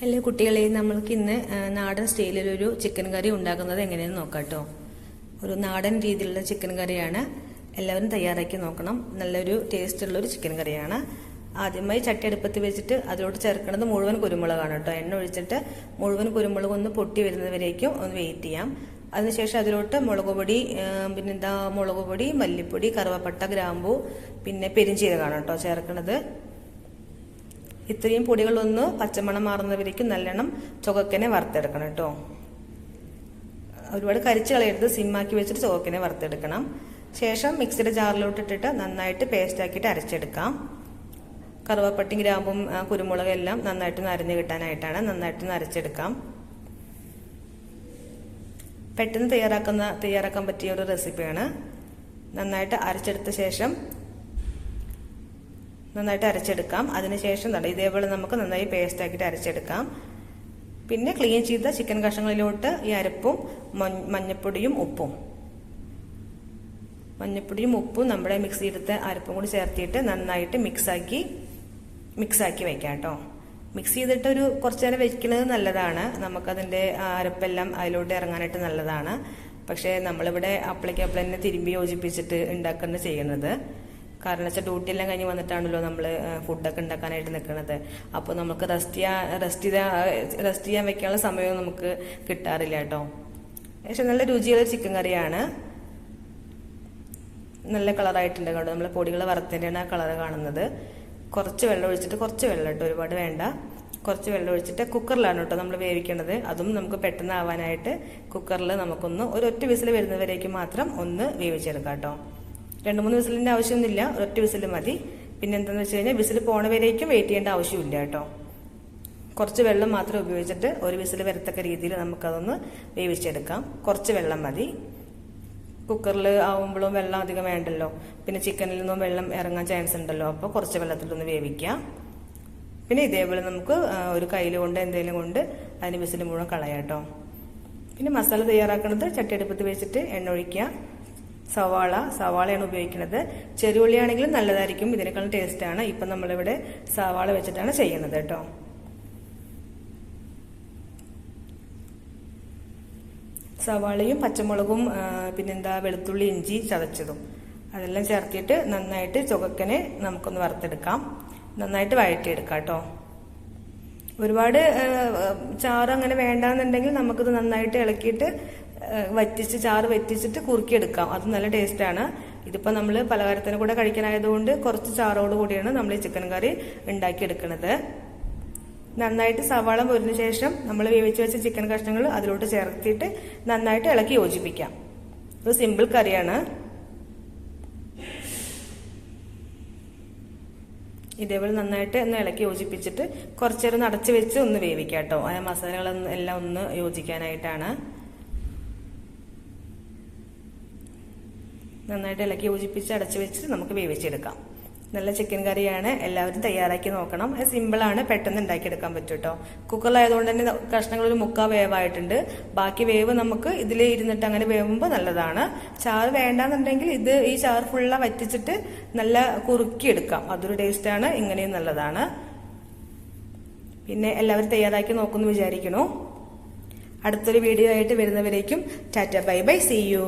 Hello കുട്ടികളെ, നമ്മൾക്ക് ഇന്ന് നാടൻ സ്റ്റൈലിലൊരു ചിക്കൻ കറി ഉണ്ടാക്കുന്നത് എങ്ങനെയെന്ന് നോക്കാം കേട്ടോ. ഒരു നാടൻ രീതിയിലുള്ള ചിക്കൻ കറിയാണ്. എല്ലാവരും തയ്യാറാക്കി നോക്കണം. നല്ലൊരു ടേസ്റ്റുള്ളൊരു ചിക്കൻ കറിയാണ്. ആദ്യമായി ചട്ടി അടുപ്പത്ത് വെച്ചിട്ട് അതിലോട്ട് ചേർക്കുന്നത് മുഴുവൻ കുരുമുളകാണ് കേട്ടോ. എണ്ണ ഒഴിച്ചിട്ട് മുഴുവൻ കുരുമുളക് ഒന്ന് പൊട്ടി വരുന്നവരേക്കും ഒന്ന് വെയിറ്റ് ചെയ്യാം. അതിനുശേഷം അതിലോട്ട് മുളക് പൊടി, മല്ലിപ്പൊടി, കറുവപ്പട്ട, ഗ്രാമ്പൂ, പിന്നെ പെരിഞ്ചീരകമാണ് കേട്ടോ ചേർക്കുന്നത്. ഇത്രയും പൊടികളൊന്ന് പച്ചമണം മാറുന്നവരേക്കും നല്ലോണം ചുവക്കനെ വറുത്തെടുക്കണം കേട്ടോ. ഒരുപാട് കരിച്ചു കളയരുത്, സിമ്മാക്കി വെച്ചിട്ട് ചുവക്കനെ വറുത്തെടുക്കണം. ശേഷം മിക്സിയുടെ ജാറിലോട്ട് ഇട്ടിട്ട് നന്നായിട്ട് പേസ്റ്റ് ആക്കിയിട്ട് അരച്ചെടുക്കാം. കറുവപ്പട്ടയും ഗ്രാമ്പും കുരുമുളകും എല്ലാം നന്നായിട്ട് അരഞ്ഞു കിട്ടാനായിട്ടാണ്. നന്നായിട്ട് അരച്ചെടുക്കാം. പെട്ടെന്ന് തയ്യാറാക്കാൻ പറ്റിയ ഒരു റെസിപ്പിയാണ്. നന്നായിട്ട് അരച്ചെടുത്ത ശേഷം നന്നായിട്ട് അരച്ചെടുക്കാം. അതിനുശേഷം ഇതേപോലെ നമുക്ക് നന്നായി പേസ്റ്റ് ആക്കിയിട്ട് അരച്ചെടുക്കാം. പിന്നെ ക്ലീൻ ചെയ്ത ചിക്കൻ കഷ്ണങ്ങളിലോട്ട് ഈ അരപ്പും മഞ്ഞപ്പൊടിയും ഉപ്പും നമ്മുടെ മിക്സ് ചെയ്തെടുത്ത അരപ്പും കൂടി ചേർത്തിട്ട് നന്നായിട്ട് മിക്സാക്കി വെക്കാം കേട്ടോ. മിക്സ് ചെയ്തിട്ട് ഒരു കുറച്ചു നേരം വെക്കുന്നത് നല്ലതാണ്. നമുക്കതിൻ്റെ അരപ്പെല്ലാം അതിലോട്ട് ഇറങ്ങാനായിട്ട് നല്ലതാണ്. പക്ഷേ നമ്മളിവിടെ അപ്പളേക്ക് തന്നെ തിരുമ്പി യോജിപ്പിച്ചിട്ട് ഉണ്ടാക്കുന്നത് ചെയ്യുന്നത്. കാരണം വെച്ചാൽ ഡ്യൂട്ടി എല്ലാം കഴിഞ്ഞ് വന്നിട്ടാണല്ലോ നമ്മൾ ഫുഡൊക്കെ ഉണ്ടാക്കാനായിട്ട് നിൽക്കുന്നത്. അപ്പോൾ നമുക്ക് റെസ്റ്റ് ചെയ്യാൻ വെക്കാനുള്ള സമയവും നമുക്ക് കിട്ടാറില്ല കേട്ടോ. പക്ഷെ നല്ല രുചിയുള്ള ചിക്കൻ കറിയാണ്. നല്ല കളറായിട്ടുണ്ട് കേട്ടോ. നമ്മൾ പൊടികൾ വറുത്തതിൻ്റെയാണ് ആ കളറ് കാണുന്നത്. കുറച്ച് വെള്ളം ഒഴിച്ചിട്ട്, കുറച്ച് വെള്ളം കേട്ടോ, ഒരുപാട് വേണ്ട. കുറച്ച് വെള്ളം ഒഴിച്ചിട്ട് കുക്കറിലാണ് കേട്ടോ നമ്മൾ വേവിക്കേണ്ടത്. അതും നമുക്ക് പെട്ടെന്ന് ആവാനായിട്ട് കുക്കറിൽ നമുക്കൊന്ന് ഒരൊറ്റ വിസിൽ വരുന്നവരേക്ക് മാത്രം ഒന്ന് വേവിച്ചെടുക്കാം കേട്ടോ. 2-3 വിസിലിൻ്റെ ആവശ്യമൊന്നുമില്ല, ഒരൊറ്റ വിസിൽ മതി. പിന്നെ എന്താണെന്ന് വെച്ച് കഴിഞ്ഞാൽ വിസിൽ പോണവരേക്കും വെയിറ്റ് ചെയ്യേണ്ട ആവശ്യമില്ല കേട്ടോ. കുറച്ച് വെള്ളം മാത്രം ഉപയോഗിച്ചിട്ട് ഒരു വിസിൽ വരത്തക്ക രീതിയിൽ നമുക്കതൊന്ന് വേവിച്ചെടുക്കാം. കുറച്ച് വെള്ളം മതി. കുക്കറിൽ ആവുമ്പോഴും വെള്ളം അധികം വേണ്ടല്ലോ. പിന്നെ ചിക്കനിൽ നിന്നും വെള്ളം ഇറങ്ങാൻ ചാൻസ് ഉണ്ടല്ലോ. അപ്പോൾ കുറച്ച് വെള്ളത്തിലൊന്ന് വേവിക്കാം. പിന്നെ ഇതേപോലെ നമുക്ക് ഒരു കയ്യിൽ കൊണ്ട് എന്തെങ്കിലും കൊണ്ട് അതിന് വിസിൽ മുഴുവൻ കളയാം കേട്ടോ. പിന്നെ മസാല തയ്യാറാക്കുന്നത് ചട്ടി അടുപ്പത്ത് വെച്ചിട്ട് എണ്ണ ഒഴിക്കുക. സവാളയാണ് ഉപയോഗിക്കുന്നത്. ചെറുള്ളിയാണെങ്കിലും നല്ലതായിരിക്കും, ഇതിനേക്കാളും ടേസ്റ്റാണ്. ഇപ്പം നമ്മളിവിടെ സവാള വെച്ചിട്ടാണ് ചെയ്യുന്നത് കേട്ടോ. സവാളയും പച്ചമുളകും വെളുത്തുള്ളി, ഇഞ്ചി ചതച്ചതും അതെല്ലാം ചേർത്തിട്ട് നന്നായിട്ട് ചുവക്കനെ നമുക്കൊന്ന് വറുത്തെടുക്കാം. നന്നായിട്ട് വഴറ്റിയെടുക്കാം കേട്ടോ. ഒരുപാട് ചാറ് അങ്ങനെ വേണ്ടാന്നുണ്ടെങ്കിൽ നമുക്കിത് നന്നായിട്ട് ഇളക്കിയിട്ട് ചാറ് വറ്റിച്ചിട്ട് കുറുക്കിയെടുക്കാം. അത് നല്ല ടേസ്റ്റാണ്. ഇതിപ്പോൾ നമ്മൾ പലഹാരത്തിന് കൂടെ കഴിക്കാനായതുകൊണ്ട് കുറച്ച് ചാറോട് കൂടിയാണ് നമ്മൾ ഈ ചിക്കൻ കറി ഉണ്ടാക്കിയെടുക്കുന്നത്. നന്നായിട്ട് സവാള പൊരിഞ്ഞ ശേഷം നമ്മൾ വേവിച്ച് വെച്ച ചിക്കൻ കഷ്ണങ്ങൾ അതിലോട്ട് ചേർത്തിട്ട് നന്നായിട്ട് ഇളക്കി യോജിപ്പിക്കാം. ഒരു സിമ്പിൾ കറിയാണ്. ഇതേപോലെ നന്നായിട്ട് ഒന്ന് ഇളക്കി യോജിപ്പിച്ചിട്ട് കുറച്ചു നേരം അടച്ചു വെച്ച് ഒന്ന് വേവിക്കാം കേട്ടോ. ആ മസാലകളെല്ലാം ഒന്ന് യോജിക്കാനായിട്ടാണ്. നന്നായിട്ട് ഇളക്കി യോജിപ്പിച്ച് അടച്ചു വെച്ച് നമുക്ക് വേവിച്ചെടുക്കാം. നല്ല ചിക്കൻ കറിയാണ്. എല്ലാവരും തയ്യാറാക്കി നോക്കണം. സിമ്പിളാണ്, പെട്ടെന്ന് ഉണ്ടാക്കിയെടുക്കാൻ പറ്റും കേട്ടോ. കുക്കറിലായതുകൊണ്ട് തന്നെ കഷ്ണങ്ങൾ ഒരു 3/4 വേവായിട്ടുണ്ട്. ബാക്കി വേവ് നമുക്ക് ഇതിൽ ഇരുന്നിട്ട് അങ്ങനെ വേവുമ്പോൾ നല്ലതാണ്. ചാറ് വേണ്ടാന്നുണ്ടെങ്കിൽ ഈ ചാറ് ഫുള്ള വറ്റിച്ചിട്ട് നല്ല കുറുക്കിയെടുക്കാം. അതൊരു ടേസ്റ്റാണ്. ഇങ്ങനെയും നല്ലതാണ്. പിന്നെ എല്ലാവരും തയ്യാറാക്കി നോക്കുമെന്ന് വിചാരിക്കണു. അടുത്തൊരു വീഡിയോ ആയിട്ട് വരുന്നവരേക്കും ta-ta, bye bye, see U.